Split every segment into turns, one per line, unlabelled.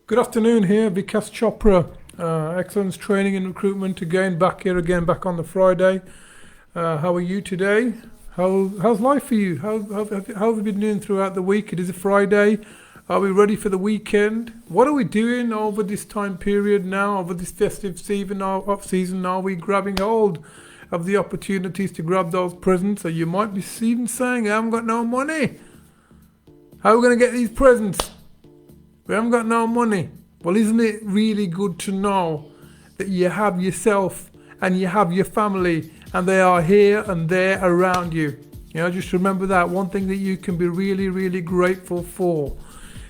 Good afternoon here, Vikas Chopra, Excellence Training and Recruitment again, back on the Friday. How are you today? How's life for you? How have you been doing throughout the week? It is a Friday. Are we ready for the weekend? What are we doing over this time period now, over this festive season? Are we grabbing hold of the opportunities to grab those presents? Or you might be even saying, I haven't got no money. How are we going to get these presents? We haven't got no money. Well, isn't it really good to know that you have yourself and you have your family and they are here and there around you? You know, just remember that. One thing that you can be really, really grateful for.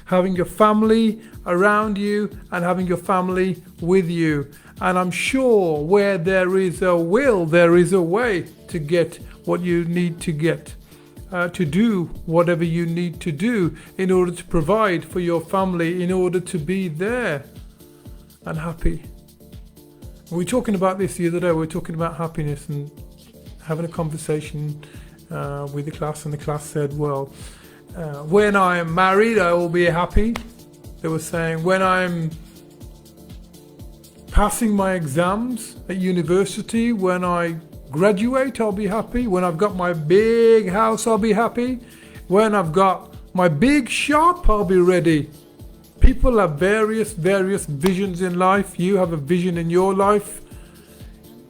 Having your family around you and having your family with you. And I'm sure where there is a will, there is a way to get what you need to get. To do whatever you need to do in order to provide for your family, in order to be there and happy. We were talking about this the other day. We were talking about happiness and having a conversation with the class, and the class said, well, when I am married, I will be happy. They were saying, when I'm passing my exams at university, when I graduate, I'll be happy. When I've got my big house, I'll be happy. When I've got my big shop, I'll be ready. People have various visions in life. You have a vision in your life.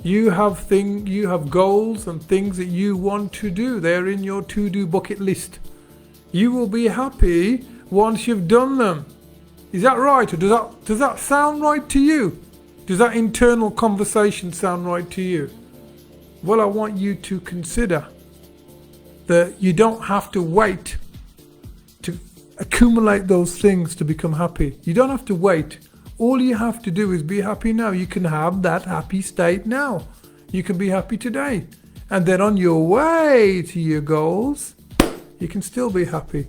You have goals and things that you want to do. They're in your to-do bucket list. You will be happy once you've done them. Is that right? Or does that sound right to you? Does that internal conversation sound right to you? Well, I want you to consider that you don't have to wait to accumulate those things to become happy. You don't have to wait. All you have to do is be happy now. You can have that happy state now. You can be happy today. And then on your way to your goals, you can still be happy.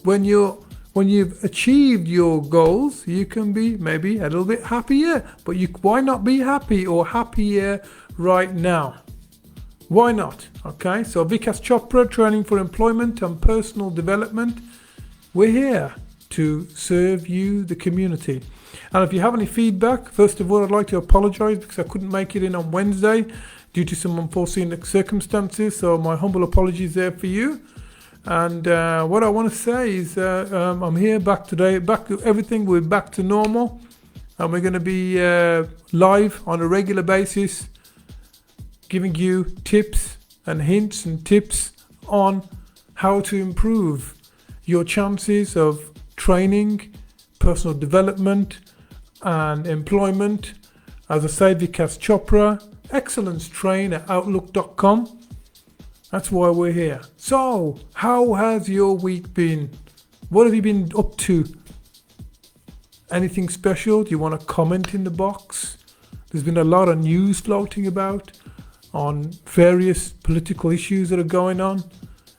When you've achieved your goals, you can be maybe a little bit happier. But why not be happy or happier right now? Why not? Okay, so Vikas Chopra, Training for Employment and Personal Development. We're here to serve you, the community. And if you have any feedback, first of all, I'd like to apologize because I couldn't make it in on Wednesday due to some unforeseen circumstances. So my humble apologies there for you. And what I want to say is I'm here back today. We're back to normal. And we're going to be live on a regular basis, giving you tips and hints and tips on how to improve your chances of training, personal development and employment. As I say, Vikas Chopra, Excellence Train at Outlook.com. That's why we're here. So, how has your week been? What have you been up to? Anything special? Do you want to comment in the box? There's been a lot of news floating about on various political issues that are going on.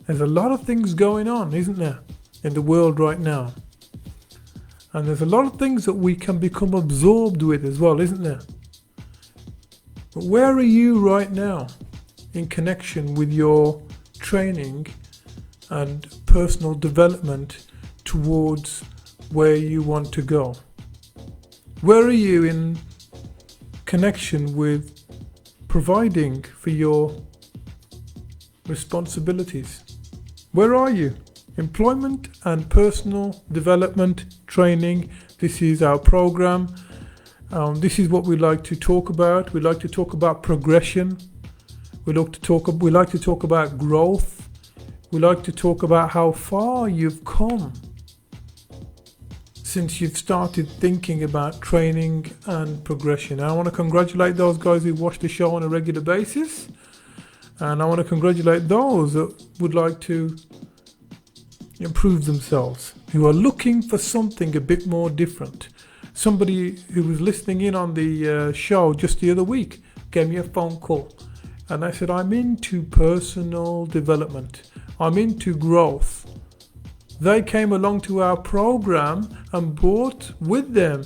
There's a lot of things going on, isn't there, in the world right now? And there's a lot of things that we can become absorbed with as well, isn't there? But where are you right now in connection with your training and personal development towards where you want to go? Where are you in connection with providing for your responsibilities? Where are you? Employment and personal development training. This is our program. This is what we like to talk about. We like to talk about progression. We like to talk about growth. We like to talk about how far you've come since you've started thinking about training and progression. I want to congratulate those guys who watch the show on a regular basis. And I want to congratulate those that would like to improve themselves, who are looking for something a bit more different. Somebody who was listening in on the show just the other week gave me a phone call. And I said, I'm into personal development. I'm into growth. They came along to our program and brought with them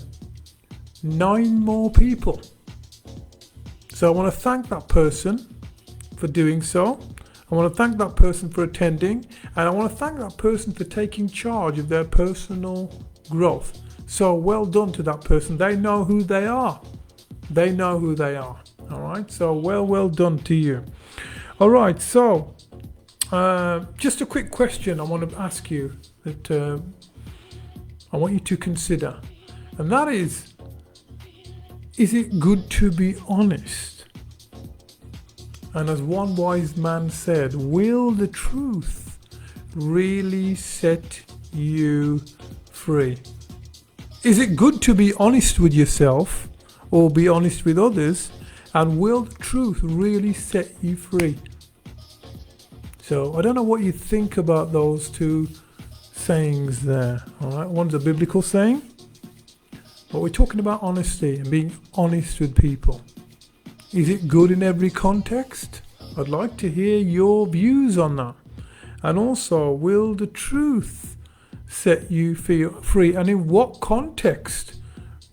9 more people. So I want to thank that person for doing so. I want to thank that person for attending. And I want to thank that person for taking charge of their personal growth. So well done to that person. They know who they are. They know who they are. All right. So well done to you. All right. So just a quick question I want to ask you that I want you to consider, and that is it good to be honest? And as one wise man said, will the truth really set you free? Is it good to be honest with yourself or be honest with others? And will the truth really set you free? So I don't know what you think about those two sayings there. All right, one's a biblical saying, but we're talking about honesty and being honest with people. Is it good in every context? I'd like to hear your views on that. And also, will the truth set you free? And in what context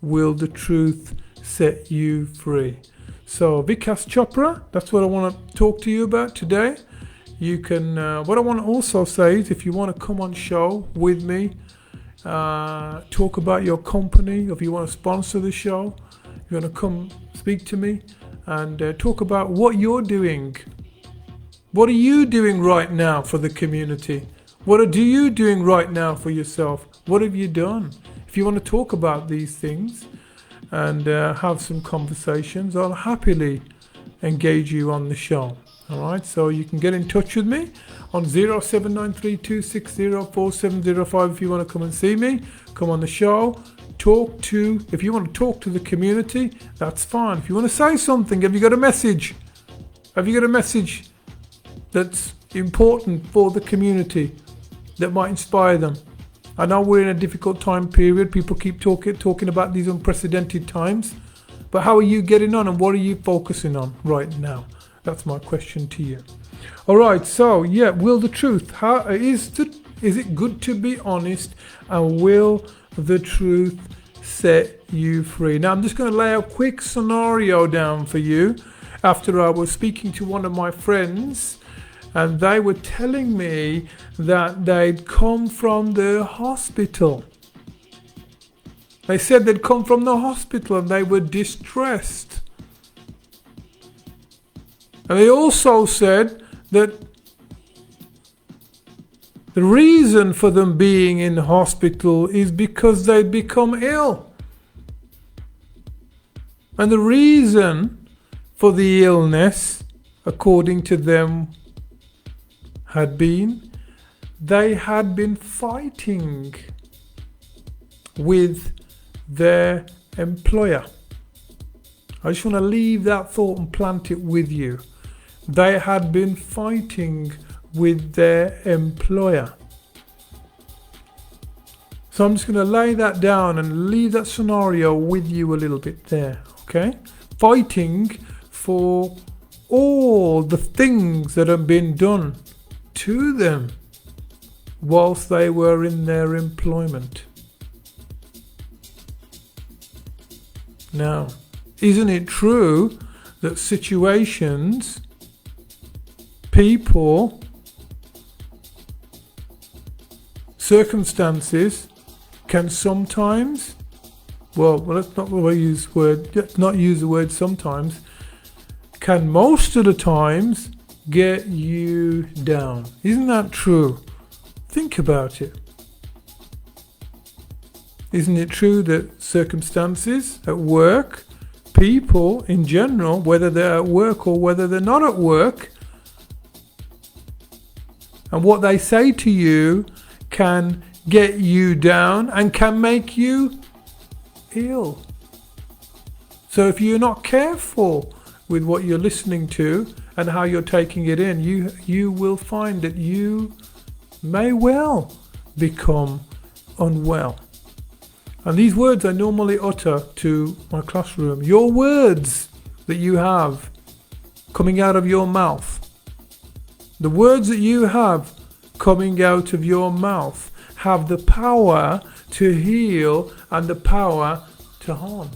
will the truth set you free? So, Vikas Chopra, that's what I want to talk to you about today. You can, what I want to also say is, if you want to come on show with me, talk about your company, if you want to sponsor the show, you want to come speak to me and talk about what you're doing. What are you doing right now for the community? What are you doing right now for yourself? What have you done? If you want to talk about these things and have some conversations, I'll happily engage you on the show. All right, so you can get in touch with me on 0793260470 if you want to come and see me, come on the show, if you want to talk to the community, that's fine. If you want to say something, have you got a message? Have you got a message that's important for the community that might inspire them? I know we're in a difficult time period. People keep talking about these unprecedented times, but how are you getting on and what are you focusing on right now? That's my question to you. All right, so yeah, will the truth? Is it good to be honest, and will the truth set you free? Now, I'm just going to lay a quick scenario down for you. After I was speaking to one of my friends, and they were telling me that they'd come from the hospital. They said they'd come from the hospital and they were distressed. And they also said that the reason for them being in hospital is because they'd become ill. And the reason for the illness, according to them, had been they had been fighting with their employer. I just want to leave that thought and plant it with you. They had been fighting with their employer. So I'm just going to lay that down and leave that scenario with you a little bit there, okay? Fighting for all the things that have been done to them whilst they were in their employment. Now, isn't it true that situations, people, circumstances can sometimes, let's not use the word sometimes, can most of the times get you down. Isn't that true? Think about it. Isn't it true that circumstances at work, people in general, whether they're at work or whether they're not at work, and what they say to you can get you down and can make you ill. So if you're not careful with what you're listening to and how you're taking it in, you will find that you may well become unwell. And these words I normally utter to my classroom. Your words that you have coming out of your mouth, the words that you have coming out of your mouth have the power to heal and the power to harm.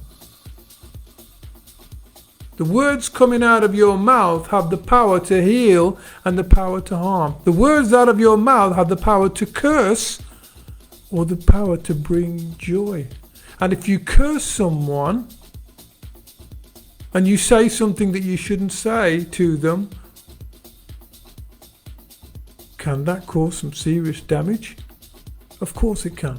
The words coming out of your mouth have the power to heal and the power to harm. The words out of your mouth have the power to curse or the power to bring joy. And if you curse someone and you say something that you shouldn't say to them, can that cause some serious damage? Of course it can.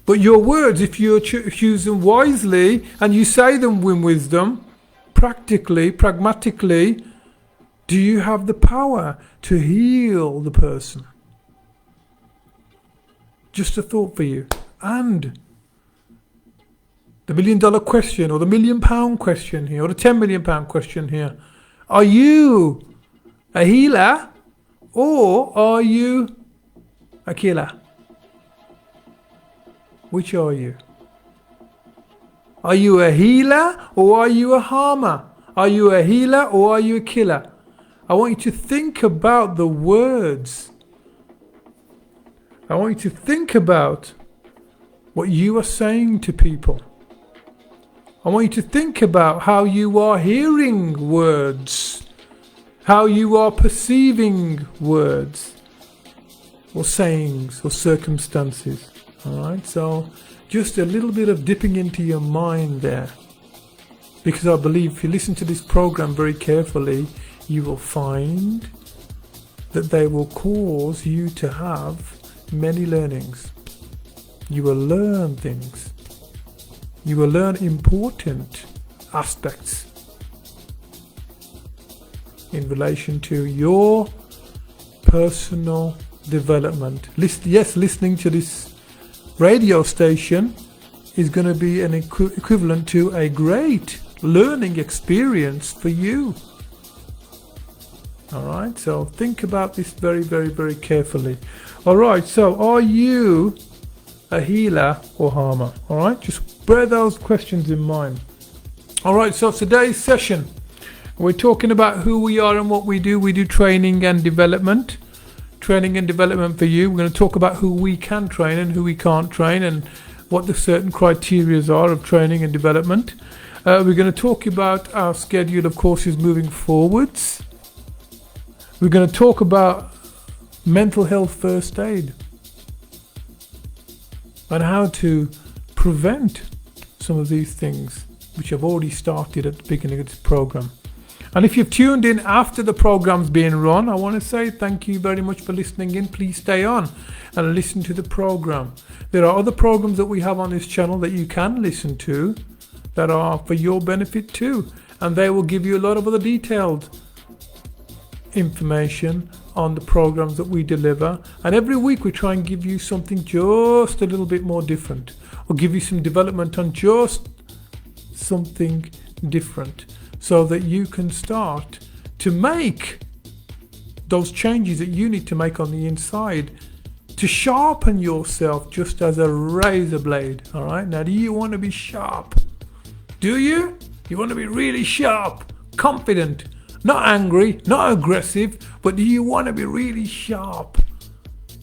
But your words, if you use them wisely and you say them with wisdom, pragmatically, do you have the power to heal the person? Just a thought for you. And the $1 million question, or the £1 million question here, or the £10 million question here. Are you a healer or are you a killer? Which are you? Are you a healer or are you a harmer? Are you a healer or are you a killer? I want you to think about the words. I want you to think about what you are saying to people. I want you to think about how you are hearing words, how you are perceiving words or sayings or circumstances. Alright, so just a little bit of dipping into your mind there. Because I believe if you listen to this program very carefully, you will find that they will cause you to have many learnings. You will learn things. You will learn important aspects in relation to your personal development. Listening to this radio station is going to be an equivalent to a great learning experience for you. Alright, so think about this very, very, very carefully. Alright, so are you a healer or harmer? Alright, just bear those questions in mind. Alright, so today's session, we're talking about who we are and what we do. We do training and development. Training and development for you. We're going to talk about who we can train and who we can't train and what the certain criteria are of training and development. We're going to talk about our schedule of courses moving forwards. We're going to talk about mental health first aid and how to prevent some of these things, which I've already started at the beginning of this program. And if you've tuned in after the program's being run, I want to say thank you very much for listening in. Please stay on and listen to the program. There are other programs that we have on this channel that you can listen to that are for your benefit too. And they will give you a lot of other detailed information on the programs that we deliver. And every week we try and give you something just a little bit more different, or give you some development on just something different, so that you can start to make those changes that you need to make on the inside to sharpen yourself just as a razor blade. All right, now do you want to be sharp? Do you? You want to be really sharp, confident, not angry, not aggressive, but do you want to be really sharp?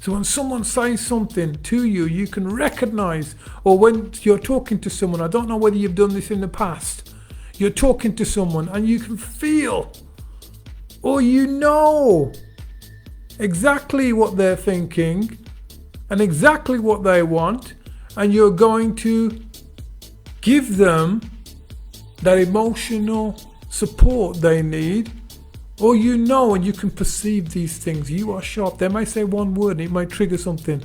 So when someone says something to you, you can recognize, or when you're talking to someone, I don't know whether you've done this in the past, you're talking to someone and you can feel, or you know exactly what they're thinking and exactly what they want, and you're going to give them that emotional support they need, or you know, and you can perceive these things. You are sharp. They may say one word and it might trigger something,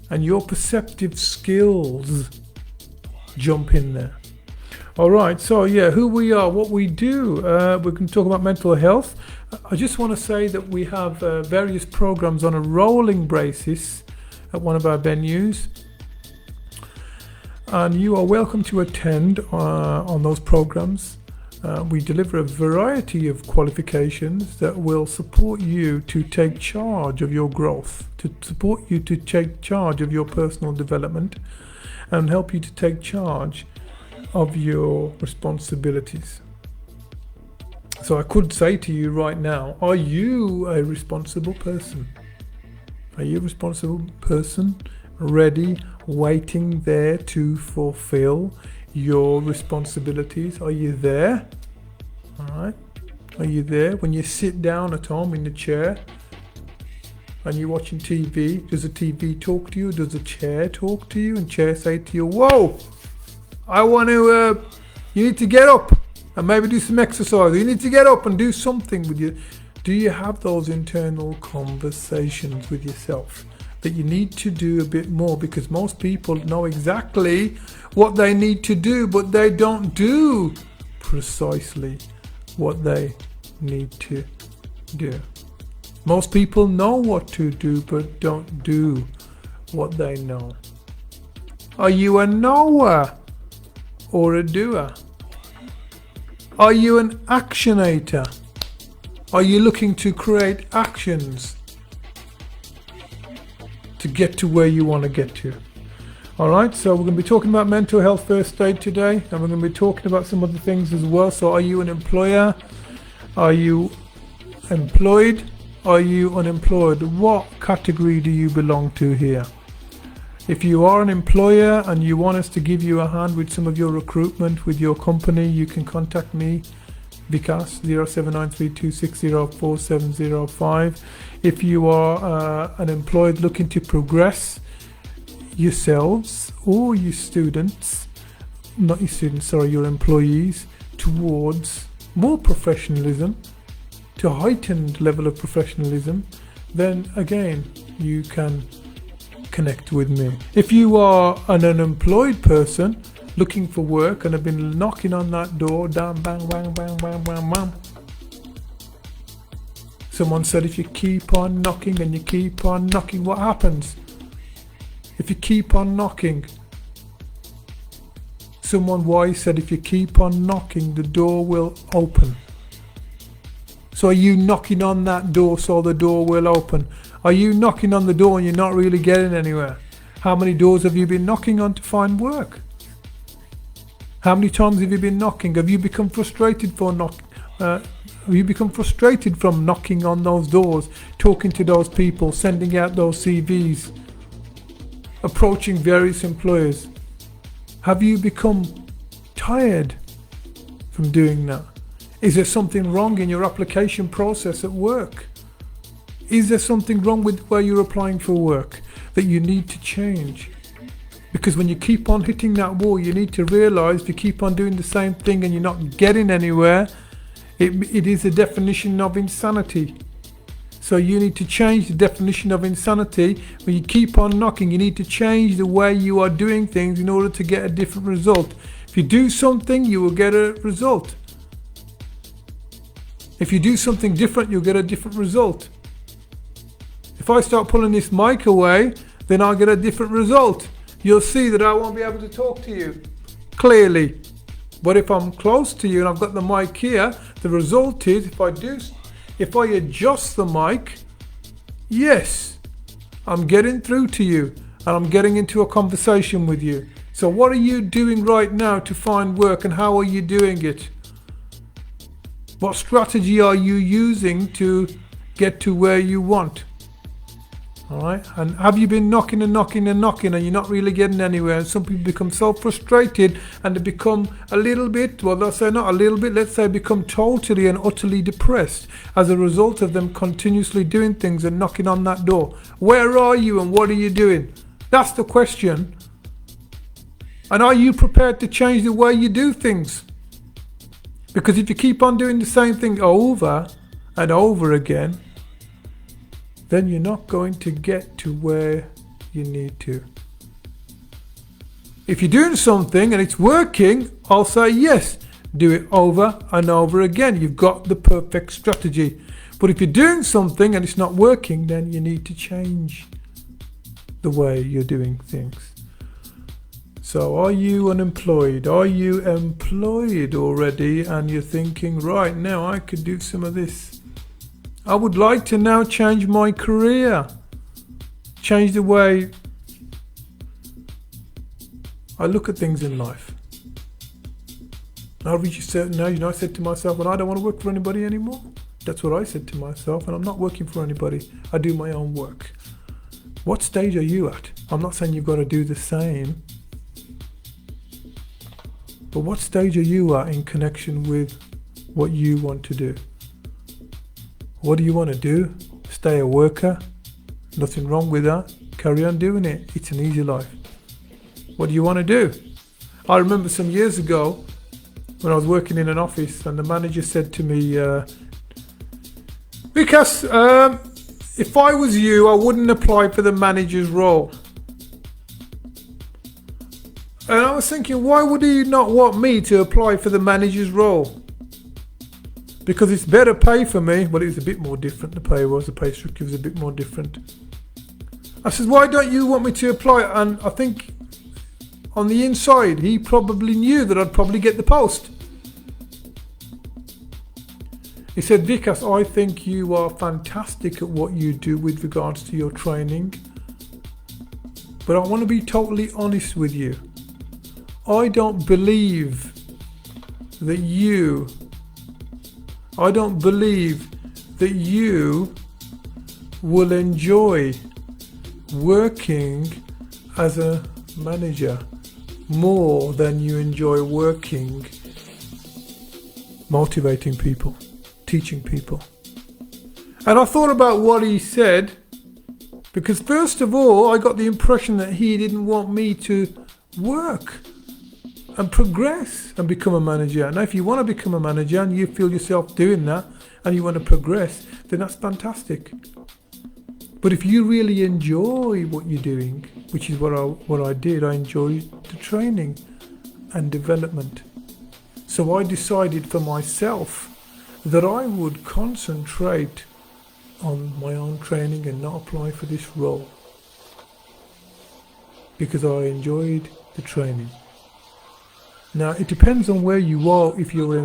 and your perceptive skills jump in there. Alright, so yeah, who we are, what we do. We can talk about mental health. I just want to say that we have various programs on a rolling basis at one of our venues, and you are welcome to attend on those programs. We deliver a variety of qualifications that will support you to take charge of your growth, to support you to take charge of your personal development, and help you to take charge of your responsibilities. So I could say to you right now, are you a responsible person? Are you a responsible person, ready, waiting there to fulfill your responsibilities? Are you there? All right. Are you there when you sit down at home in the chair? and you're watching TV, does the TV talk to you? Does the chair talk to you? And chair say to you, whoa, I want to, you need to get up and maybe do some exercise. You need to get up and do something with you. Do you have those internal conversations with yourself that you need to do a bit more? Because most people know exactly what they need to do, but they don't do precisely what they need to do. Most people know what to do, but don't do what they know. Are you a knower or a doer? Are you an actionator? Are you looking to create actions to get to where you want to get to? Alright, so we're going to be talking about mental health first aid today, and we're going to be talking about some other things as well. So are you an employer? Are you employed? Are you unemployed? What category do you belong to here? If you are an employer and you want us to give you a hand with some of your recruitment with your company, you can contact me, Vikas, 079326047005. If you are an employed looking to progress yourselves or your students, not your students, sorry, your employees, towards more professionalism, to a heightened level of professionalism, then again, you can connect with me. If you are an unemployed person looking for work and have been knocking on that door, bang, bang, bang, bang, bang, bang, bang. Someone said if you keep on knocking and you keep on knocking, what happens? If you keep on knocking, someone wise said if you keep on knocking, the door will open. So are you knocking on that door so the door will open? Are you knocking on the door and you're not really getting anywhere? How many doors have you been knocking on to find work? How many times have you been knocking? Have you become frustrated have you become frustrated from knocking on those doors, talking to those people, sending out those CVs, approaching various employers? Have you become tired from doing that? Is there something wrong in your application process at work? Is there something wrong with where you're applying for work that you need to change? Because when you keep on hitting that wall, you need to realize if you keep on doing the same thing and you're not getting anywhere, it is a definition of insanity. So you need to change the definition of insanity. When you keep on knocking, you need to change the way you are doing things in order to get a different result. If you do something, you will get a result. If you do something different, you'll get a different result. If I start pulling this mic away, then I'll get a different result. You'll see that I won't be able to talk to you clearly. But if I'm close to you and I've got the mic here, the result is if I adjust the mic, yes, I'm getting through to you and I'm getting into a conversation with you. So what are you doing right now to find work, and how are you doing it? What strategy are you using to get to where you want? Alright, and have you been knocking and knocking and knocking and you're not really getting anywhere? And some people become so frustrated and they become a little bit, well, let's say not a little bit, let's say become totally and utterly depressed as a result of them continuously doing things and knocking on that door. Where are you and what are you doing? That's the question. And are you prepared to change the way you do things? Because if you keep on doing the same thing over and over again, then you're not going to get to where you need to. If you're doing something and it's working, I'll say yes, do it over and over again. You've got the perfect strategy. But if you're doing something and it's not working, then you need to change the way you're doing things. So are you unemployed? Are you employed already and you're thinking, right now I could do some of this. I would like to now change my career, change the way I look at things in life. I reached a certain age and I said to myself, well, I don't want to work for anybody anymore. That's what I said to myself, and I'm not working for anybody. I do my own work. What stage are you at? I'm not saying you've got to do the same, but what stage are you at in connection with what you want to do? What do you want to do? Stay a worker? Nothing wrong with that. Carry on doing it. It's an easy life. What do you want to do? I remember some years ago when I was working in an office and the manager said to me, Vikas, if I was you, I wouldn't apply for the manager's role. And I was thinking, why would he not want me to apply for the manager's role? Because it's better pay for me. Well, it was a bit more different. The pay structure was a bit more different. I said, why don't you want me to apply? And I think on the inside, he probably knew that I'd probably get the post. He said, Vikas, I think you are fantastic at what you do with regards to your training. But I want to be totally honest with you. I don't believe that you will enjoy working as a manager more than you enjoy working motivating people, teaching people. And I thought about what he said, because first of all, I got the impression that he didn't want me to work and progress and become a manager. Now, if you want to become a manager and you feel yourself doing that and you want to progress, then that's fantastic. But if you really enjoy what you're doing, which is what I did, I enjoyed the training and development. So I decided for myself that I would concentrate on my own training and not apply for this role, because I enjoyed the training. Now, it depends on where you are. If you're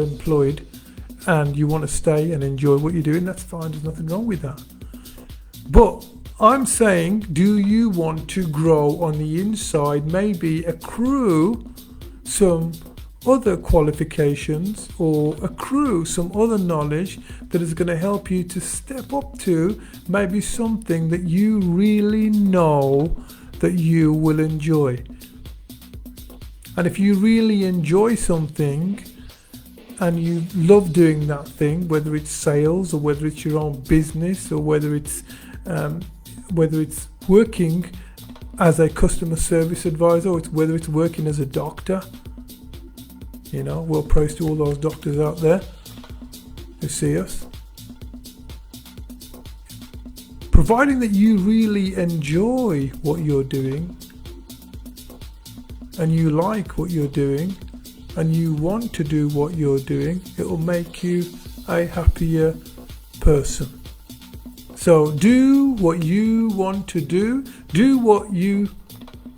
employed and you want to stay and enjoy what you're doing, that's fine. There's nothing wrong with that. But I'm saying, do you want to grow on the inside, maybe accrue some other qualifications or accrue some other knowledge that is going to help you to step up to maybe something that you really know that you will enjoy? And if you really enjoy something and you love doing that thing, whether it's sales or whether it's your own business or whether it's working as a customer service advisor, or whether it's working as a doctor, well, praise to all those doctors out there who see us. Providing that you really enjoy what you're doing and you like what you're doing and you want to do what you're doing, it will make you a happier person. So do what you want to do. Do what you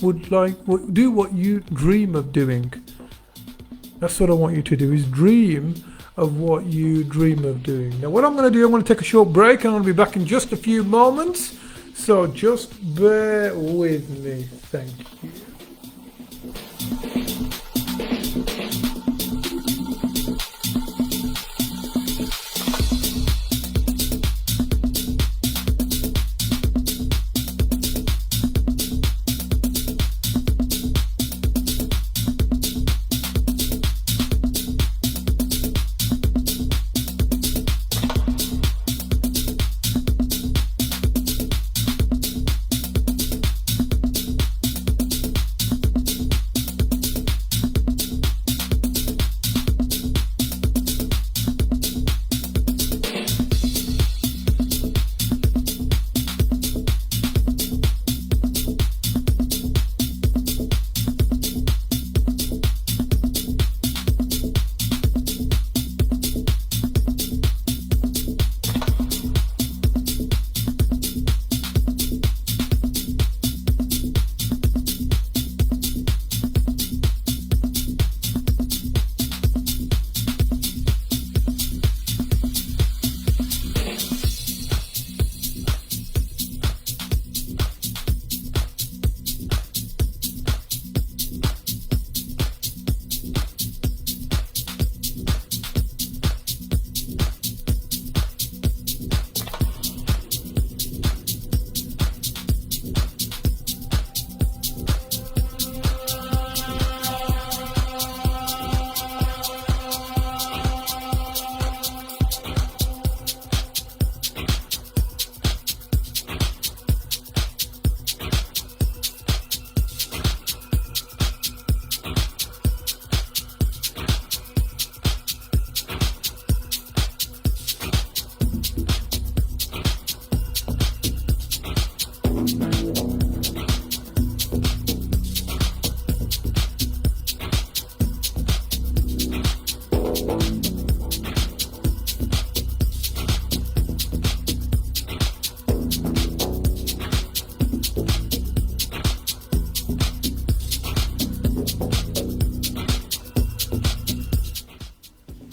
would like. Do what you dream of doing. That's what I want you to do, is dream of what you dream of doing. Now, what I'm going to do, I'm going to take a short break and I'm going to be back in just a few moments. So just bear with me. Thank you.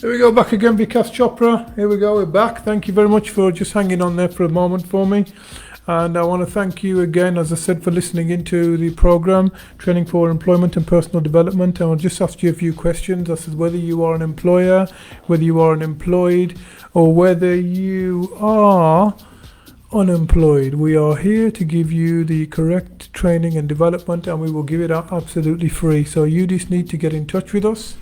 Here we go, back again, Vikas Chopra. Here we go, we're back. Thank you very much for just hanging on there for a moment for me. And I want to thank you again, as I said, for listening into the program, Training for Employment and Personal Development. And I'll just ask you a few questions. I said whether you are an employer, whether you are unemployed, or whether you are unemployed. We are here to give you the correct training and development, and we will give it out absolutely free. So you just need to get in touch with us.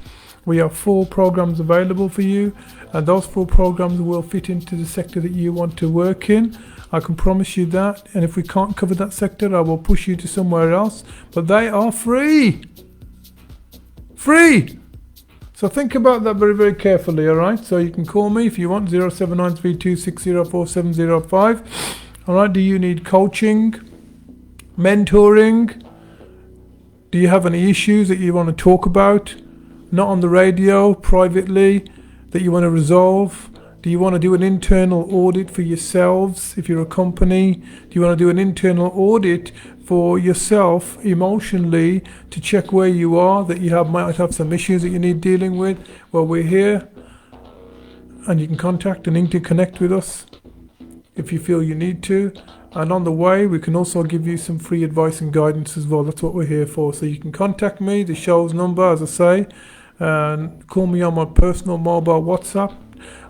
We have 4 programs available for you, and those 4 programs will fit into the sector that you want to work in. I can promise you that. And if we can't cover that sector, I will push you to somewhere else. But they are free. Free! So think about that very, very carefully, all right? So you can call me if you want, 07932604705. All right, do you need coaching, mentoring? Do you have any issues that you want to talk about? Not on the radio, privately, that you want to resolve? Do you want to do an internal audit for yourselves if you're a company? Do you want to do an internal audit for yourself emotionally to check where you are, that you might have some issues that you need dealing with? Well, we're here, and you can contact and interconnect with us if you feel you need to. And on the way, we can also give you some free advice and guidance as well. That's what we're here for. So you can contact me, the show's number, as I say, and call me on my personal mobile WhatsApp.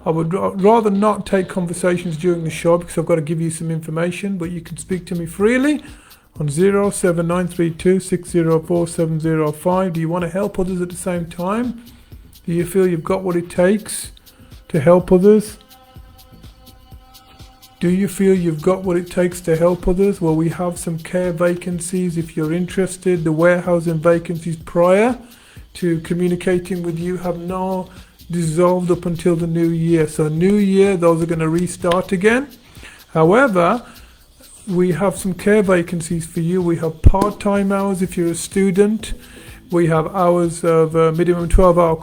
I would rather not take conversations during the show because I've got to give you some information, but you can speak to me freely on 07932604705. Do you want to help others at the same time? Do you feel you've got what it takes to help others? Do you feel you've got what it takes to help others? Well, we have some care vacancies if you're interested. The warehousing vacancies prior to communicating with you have now dissolved up until the new year. So new year, those are going to restart again. However, we have some care vacancies for you. We have part-time hours if you're a student. We have hours of minimum 12 hour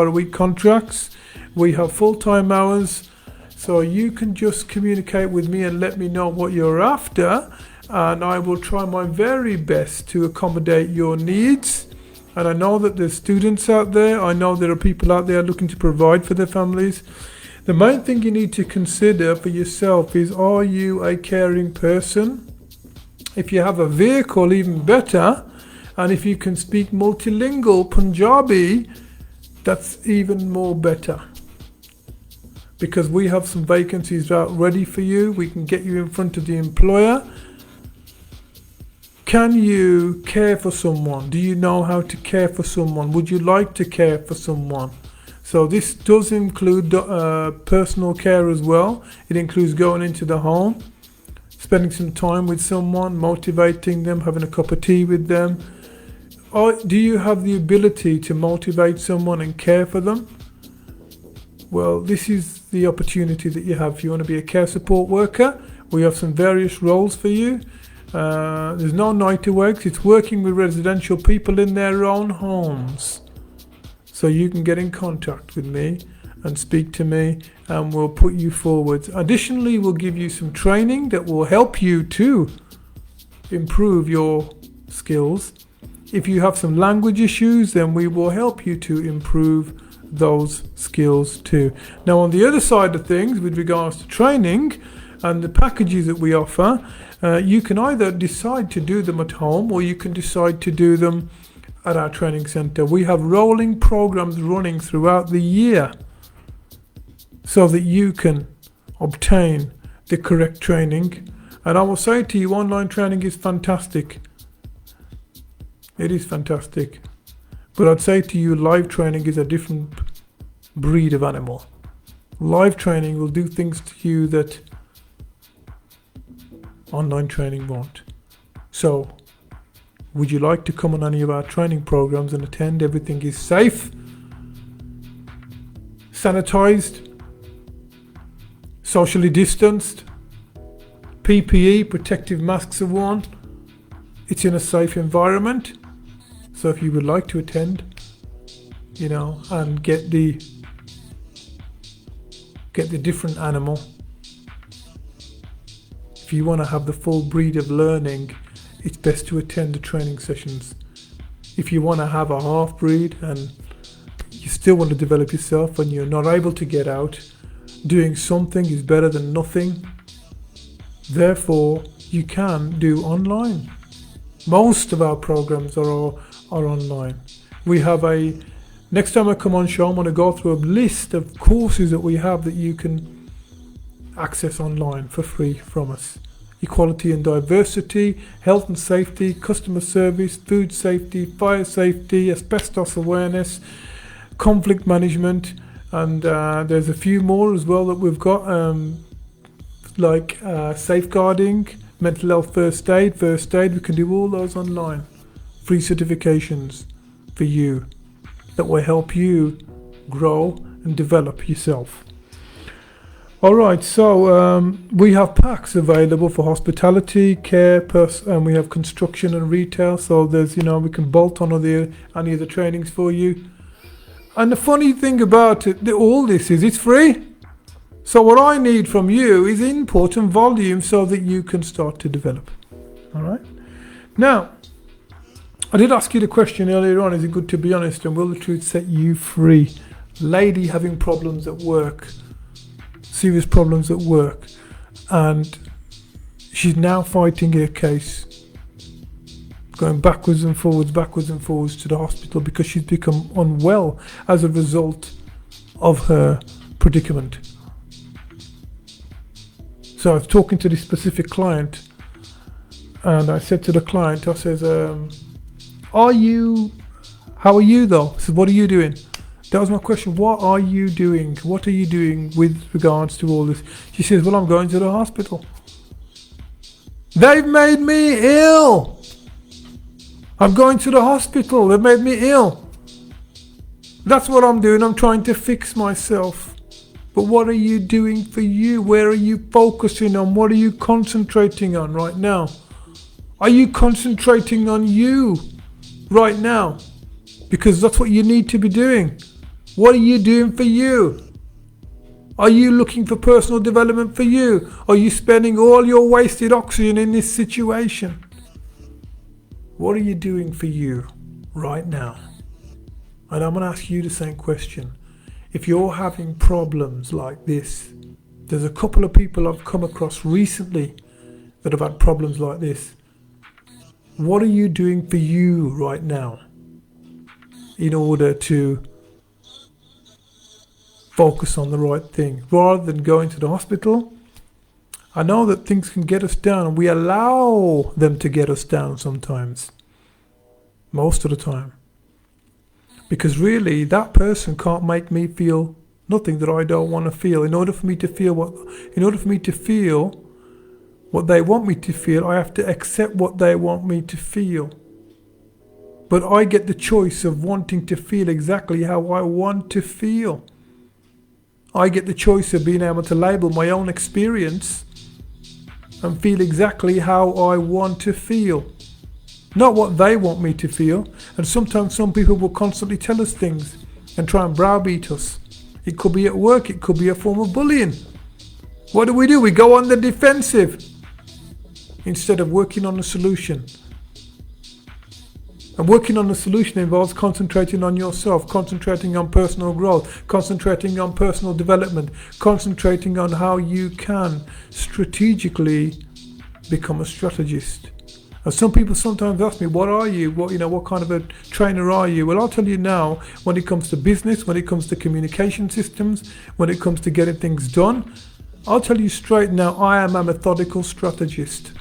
a week contracts. We have full-time hours. So you can just communicate with me and let me know what you're after, and I will try my very best to accommodate your needs. And I know that there's students out there. I know there are people out there looking to provide for their families. The main thing you need to consider for yourself is, are you a caring person? If you have a vehicle, even better. And if you can speak multilingual Punjabi, that's even more better. Because we have some vacancies out ready for you. We can get you in front of the employer. Can you care for someone? Do you know how to care for someone? Would you like to care for someone? So this does include personal care as well. It includes going into the home, spending some time with someone, motivating them, having a cup of tea with them. Or do you have the ability to motivate someone and care for them? Well, this is the opportunity that you have. If you want to be a care support worker, we have some various roles for you. There's no night works. It's working with residential people in their own homes. So you can get in contact with me and speak to me, and we'll put you forward. Additionally, we'll give you some training that will help you to improve your skills. If you have some language issues, then we will help you to improve those skills too. Now, on the other side of things, with regards to training and the packages that we offer, you can either decide to do them at home, or you can decide to do them at our training center. We have rolling programs running throughout the year so that you can obtain the correct training. And I will say to you, online training is fantastic. It is fantastic. But I'd say to you, live training is a different breed of animal. Live training will do things to you that online training won't. So, would you like to come on any of our training programs and attend? Everything is safe, sanitized, socially distanced, PPE, protective masks are worn. It's in a safe environment. So if you would like to attend, and get the different animal, if you want to have the full breed of learning, it's best to attend the training sessions. If you want to have a half breed and you're still want to develop yourself and you're not able to get out, doing something is better than nothing. Therefore, you can do online. Most of our programs are online. We have next time I come on show, I'm going to go through a list of courses that we have that you can access online for free from us. Equality and diversity, health and safety, customer service, food safety, fire safety, asbestos awareness, conflict management, and there's a few more as well that we've got, like safeguarding, mental health first aid. We can do all those online. Free certifications for you that will help you grow and develop yourself. Alright, so we have packs available for hospitality, care, and we have construction and retail. So there's, we can bolt on any of the trainings for you. And the funny thing about all this is it's free. So what I need from you is input and volume so that you can start to develop. Alright? Now, I did ask you the question earlier on, is it good to be honest, and will the truth set you free? Lady having problems at work. Serious problems at work, and she's now fighting her case, going backwards and forwards to the hospital because she's become unwell as a result of her predicament. So I was talking to this specific client, and I said to the client, I says, how are you though? I said, what are you doing? That was my question. What are you doing? What are you doing with regards to all this? She says, well, I'm going to the hospital. They've made me ill. I'm going to the hospital. They've made me ill. That's what I'm doing. I'm trying to fix myself. But what are you doing for you? Where are you focusing on? What are you concentrating on right now? Are you concentrating on you right now? Because that's what you need to be doing. What are you doing for you? Are you looking for personal development for you? Are you spending all your wasted oxygen in this situation? What are you doing for you right now? And I'm going to ask you the same question. If you're having problems like this, there's a couple of people I've come across recently that have had problems like this. What are you doing for you right now in order to focus on the right thing rather than going to the hospital? I know that things can get us down, and we allow them to get us down sometimes, most of the time, because really that person can't make me feel nothing that I don't want to feel. In order for me to feel what they want me to feel, I have to accept what they want me to feel. But I get the choice of wanting to feel exactly how I want to feel. I get the choice of being able to label my own experience and feel exactly how I want to feel. Not what they want me to feel. And sometimes some people will constantly tell us things and try and browbeat us. It could be at work, it could be a form of bullying. What do? We go on the defensive instead of working on a solution. And working on the solution involves concentrating on yourself, concentrating on personal growth, concentrating on personal development, concentrating on how you can strategically become a strategist. And some people sometimes ask me, what are you? What kind of a trainer are you? Well, I'll tell you now, when it comes to business, when it comes to communication systems, when it comes to getting things done, I'll tell you straight now, I am a methodical strategist.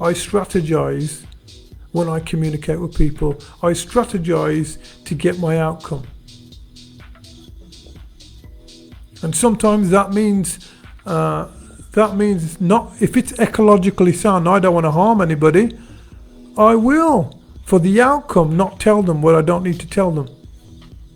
I strategize when I communicate with people. I strategize to get my outcome. And sometimes that means not, if it's ecologically sound, I don't want to harm anybody, I will, for the outcome, not tell them what I don't need to tell them.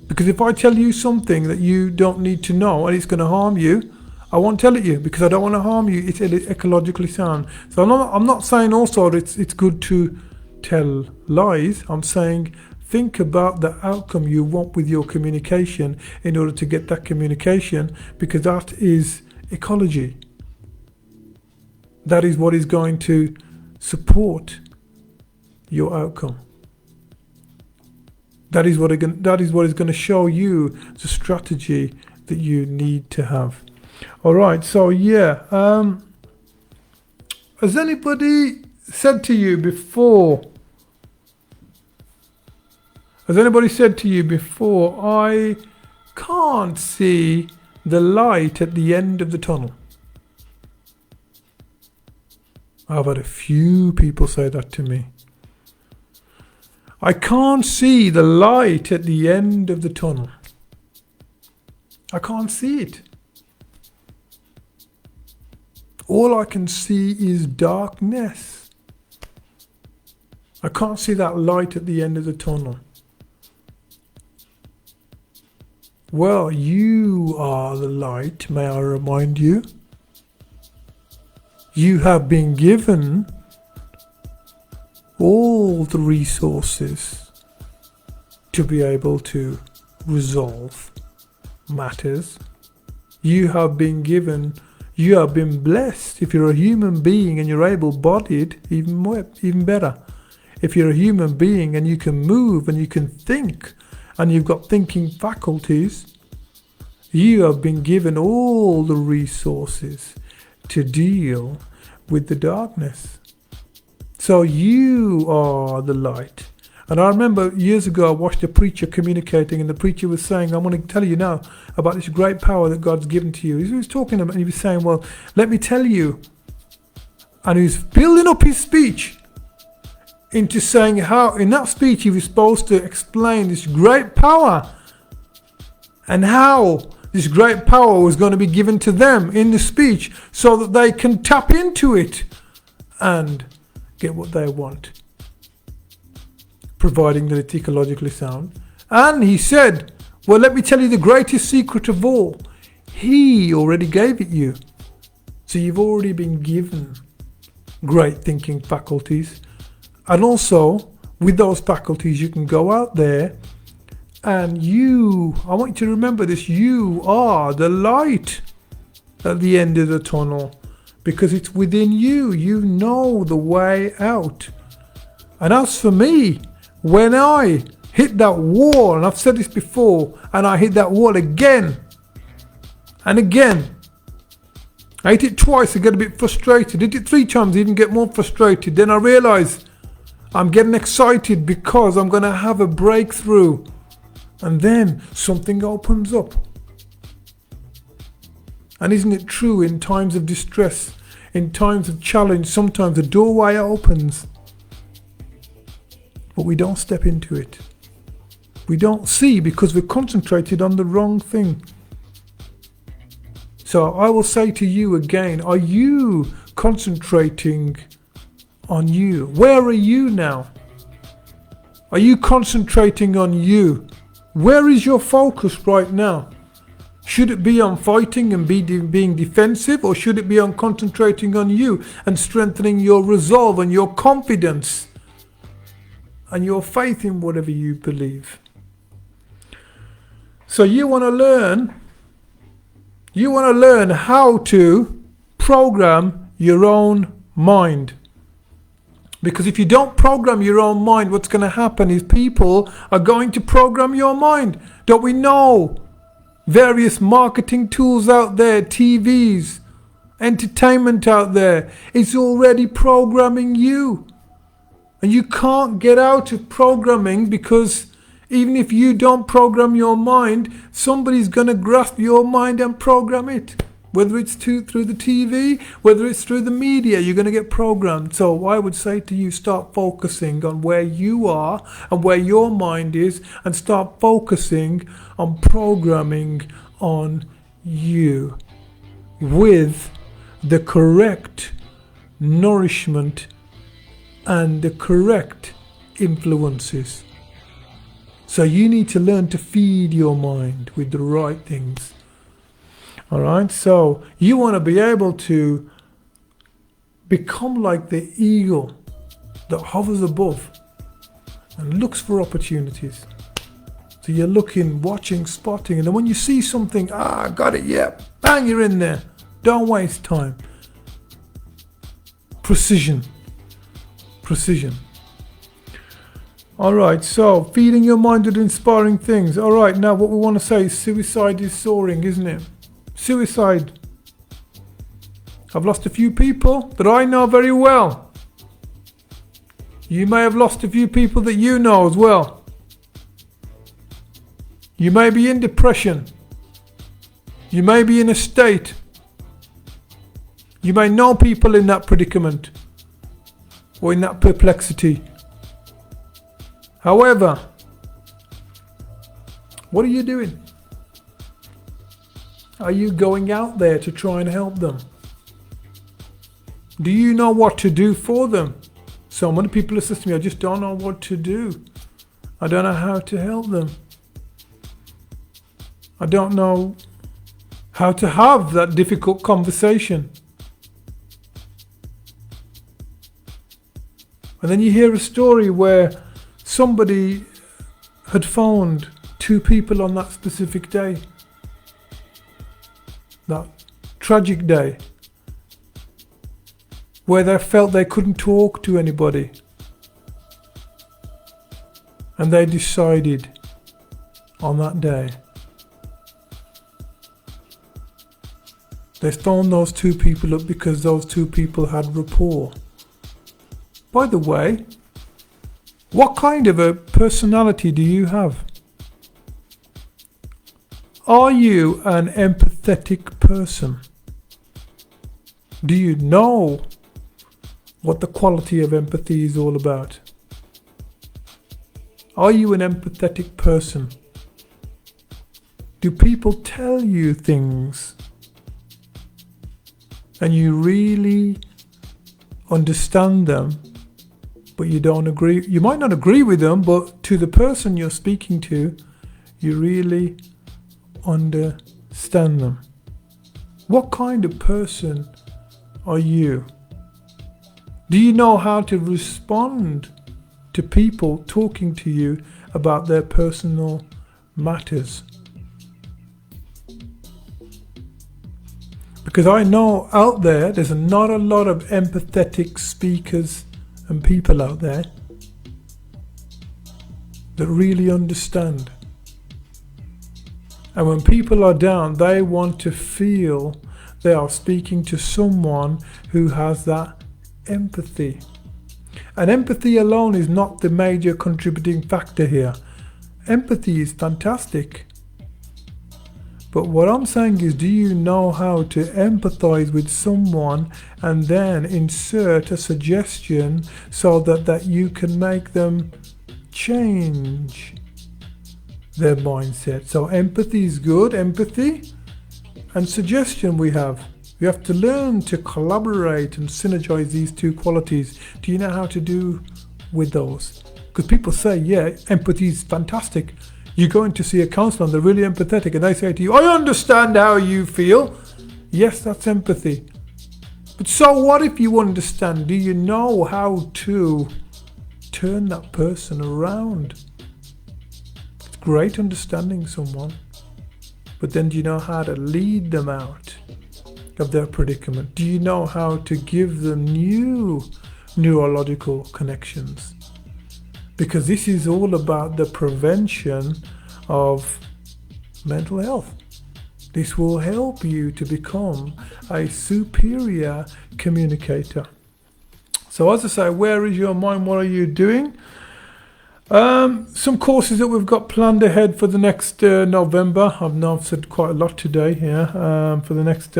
Because if I tell you something that you don't need to know and it's going to harm you, I won't tell it you because I don't want to harm you. It's ecologically sound. So I'm not saying also that it's good to tell lies. I'm saying think about the outcome you want with your communication in order to get that communication, because that is ecology. That is what is going to support your outcome. That is what is going to show you the strategy that you need to have. All right, so has anybody said to you before? I can't see the light at the end of the tunnel? I've had a few people say that to me. I can't see the light at the end of the tunnel. I can't see it. All I can see is darkness. I can't see that light at the end of the tunnel. Well, you are the light, may I remind you. You have been given all the resources to be able to resolve matters. You have been blessed. If you're a human being and you're able-bodied, even better. If you're a human being and you can move and you can think and you've got thinking faculties, you have been given all the resources to deal with the darkness. So you are the light. And I remember years ago I watched a preacher communicating, and the preacher was saying, I want to tell you now about this great power that God's given to you. He was talking about, and he was saying, well, let me tell you. And he was building up his speech into saying how, in that speech, he was supposed to explain this great power and how this great power was going to be given to them in the speech so that they can tap into it and get what they want, providing that it's ecologically sound. And he said, well, let me tell you the greatest secret of all. He already gave it you. So you've already been given great thinking faculties. And also, with those faculties, you can go out there and I want you to remember this, you are the light at the end of the tunnel, because it's within you. You know the way out. And as for me, when I hit that wall, and I've said this before, and I hit that wall again and again, I hit it twice, I get a bit frustrated. Hit it 3 times, I even get more frustrated. Then I realise I'm getting excited because I'm going to have a breakthrough. And then something opens up. And isn't it true, in times of distress, in times of challenge, sometimes the doorway opens, but we don't step into it. We don't see because we're concentrated on the wrong thing. So I will say to you again, are you concentrating on you? Where are you now? Are you concentrating on you? Where is your focus right now? Should it be on fighting and being defensive, or should it be on concentrating on you and strengthening your resolve and your confidence and your faith in whatever you believe? So you want to learn how to program your own mind. Because if you don't program your own mind, what's going to happen is people are going to program your mind. Don't we know? Various marketing tools out there, TVs, entertainment out there, it's already programming you. And you can't get out of programming, because even if you don't program your mind, somebody's going to grasp your mind and program it. Whether it's through the TV, whether it's through the media, you're going to get programmed. So I would say to you, start focusing on where you are and where your mind is, and start focusing on programming on you with the correct nourishment and the correct influences. So you need to learn to feed your mind with the right things. Alright, so you want to be able to become like the eagle that hovers above and looks for opportunities. So you're looking, watching, spotting, and then when you see something, got it, yeah, bang, you're in there. Don't waste time. Precision. Alright, so feeding your mind with inspiring things. Alright, now what we want to say is suicide is soaring, isn't it? Suicide. I've lost a few people that I know very well. You may have lost a few people that you know as well. You may be in depression. You may be in a state. You may know people in that predicament or in that perplexity. However, what are you doing? Are you going out there to try and help them? Do you know what to do for them? So many people listen to me, I just don't know what to do. I don't know how to help them. I don't know how to have that difficult conversation. And then you hear a story where somebody had found 2 people on that specific day. That tragic day. Where they felt they couldn't talk to anybody. And they decided on that day. They phoned those 2 people up because those 2 people had rapport. By the way, what kind of a personality do you have? Are you an empathetic person? Do you know what the quality of empathy is all about? Are you an empathetic person? Do people tell you things and you really understand them, but you don't agree? You might not agree with them, but to the person you're speaking to, you really understand them. What kind of person are you? Do you know how to respond to people talking to you about their personal matters? Because I know out there's not a lot of empathetic speakers and people out there that really understand. And when people are down, they want to feel they are speaking to someone who has that empathy. And empathy alone is not the major contributing factor here. Empathy is fantastic. But what I'm saying is, do you know how to empathize with someone and then insert a suggestion so that you can make them change their mindset? So empathy is good. Empathy and suggestion we have. We have to learn to collaborate and synergize these 2 qualities. Do you know how to do with those? Because people say, yeah, empathy is fantastic. You're going to see a counselor and they're really empathetic and they say to you, I understand how you feel. Yes, that's empathy. But so what if you understand? Do you know how to turn that person around? It's great understanding someone. But then do you know how to lead them out of their predicament? Do you know how to give them new neurological connections? Because this is all about the prevention of mental health. This will help you to become a superior communicator. So as I say, where is your mind? What are you doing? Some courses that we've got planned ahead for the next November. I've said quite a lot today here. For the next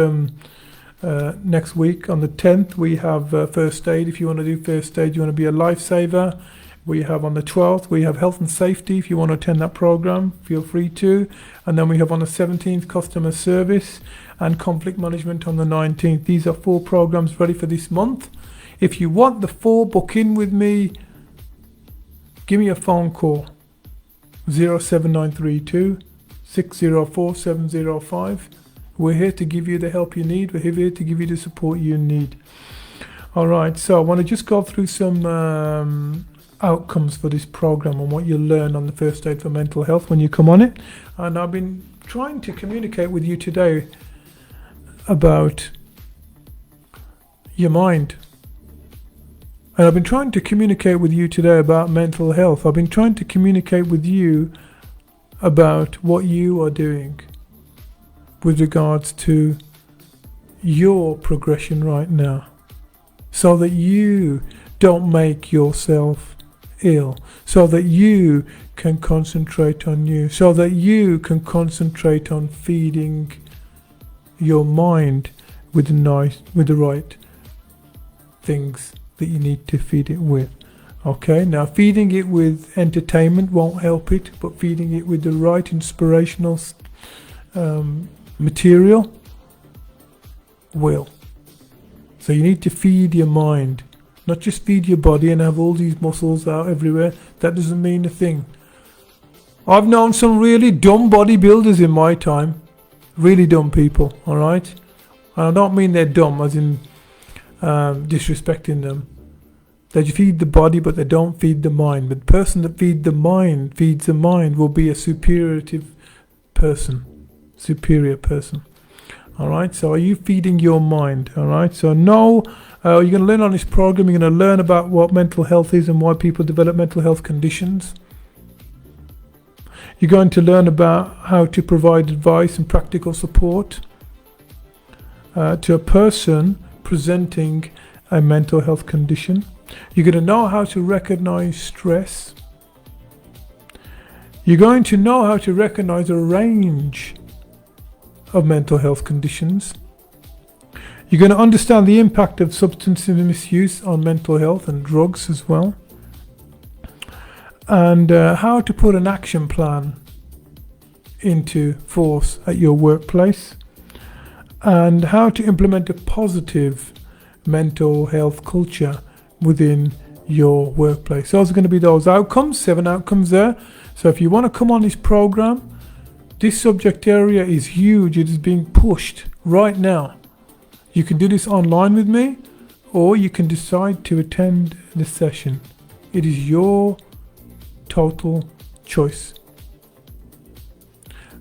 week on the 10th, we have first aid. If you want to do first aid, you want to be a lifesaver. We have on the 12th, we have health and safety. If you want to attend that program, feel free to. And then we have on the 17th, customer service and conflict management on the 19th. These are 4 programs ready for this month. If you want the 4, book in with me. Give me a phone call, 07932 604 705. We're here to give you the help you need. We're here to give you the support you need. All right, so I want to just go through some outcomes for this program and what you'll learn on the first aid for mental health when you come on it. And I've been trying to communicate with you today about your mind. And I've been trying to communicate with you today about mental health. I've been trying to communicate with you about what you are doing with regards to your progression right now, so that you don't make yourself ill, so that you can concentrate on you, so that you can concentrate on feeding your mind with the right things that you need to feed it with. Okay, now feeding it with entertainment won't help it, but feeding it with the right inspirational material will. So you need to feed your mind, not just feed your body and have all these muscles out everywhere. That doesn't mean a thing. I've known some really dumb bodybuilders in my time, really dumb people, alright? And I don't mean they're dumb as in disrespecting them. They feed the body, but they don't feed the mind. But the person that feeds the mind will be a superior person. Alright, so are you feeding your mind? Alright, so you're going to learn on this program, you're going to learn about what mental health is and why people develop mental health conditions. You're going to learn about how to provide advice and practical support to a person presenting a mental health condition. You're going to know how to recognize stress. You're going to know how to recognize a range of mental health conditions. You're going to understand the impact of substance misuse on mental health and drugs as well. And how to put an action plan into force at your workplace. And how to implement a positive mental health culture within your workplace. Those are going to be those outcomes, 7 outcomes there. So if you want to come on this program, this subject area is huge. It is being pushed right now. You can do this online with me, or you can decide to attend the session. It is your total choice.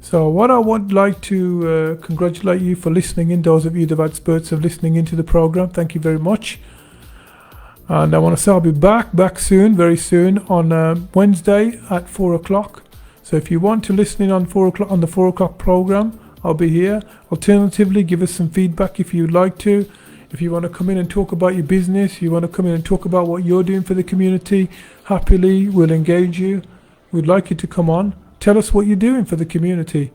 So what I would like to congratulate you for listening in, those of you that have had spurts of listening into the program. Thank you very much. And I want to say I'll be back soon, very soon, on Wednesday at 4 o'clock. So if you want to listen in on 4 o'clock on the 4 o'clock program, I'll be here. Alternatively, give us some feedback if you'd like to. If you want to come in and talk about your business, you want to come in and talk about what you're doing for the community, happily we'll engage you. We'd like you to come on. Tell us what you're doing for the community.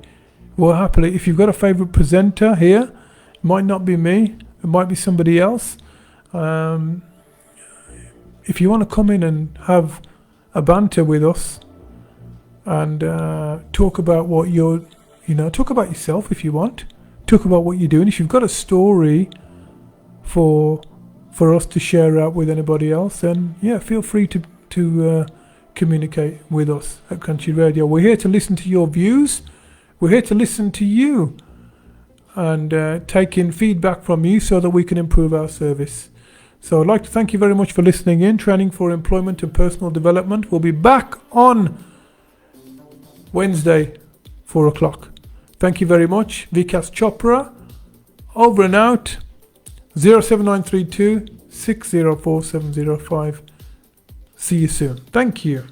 Well, happily, if you've got a favorite presenter here, it might not be me, it might be somebody else. If you want to come in and have a banter with us and talk about what you're, talk about yourself if you want. Talk about what you're doing. If you've got a story for us to share out with anybody else, then feel free to communicate with us at Kanshiradio. We're here to listen to your views. We're here to listen to you and take in feedback from you so that we can improve our service. So I'd like to thank you very much for listening in. Training for Employment and Personal Development. We'll be back on Wednesday, 4 o'clock. Thank you very much. Vikas Chopra, over and out. 07932 604 705. See you soon. Thank you.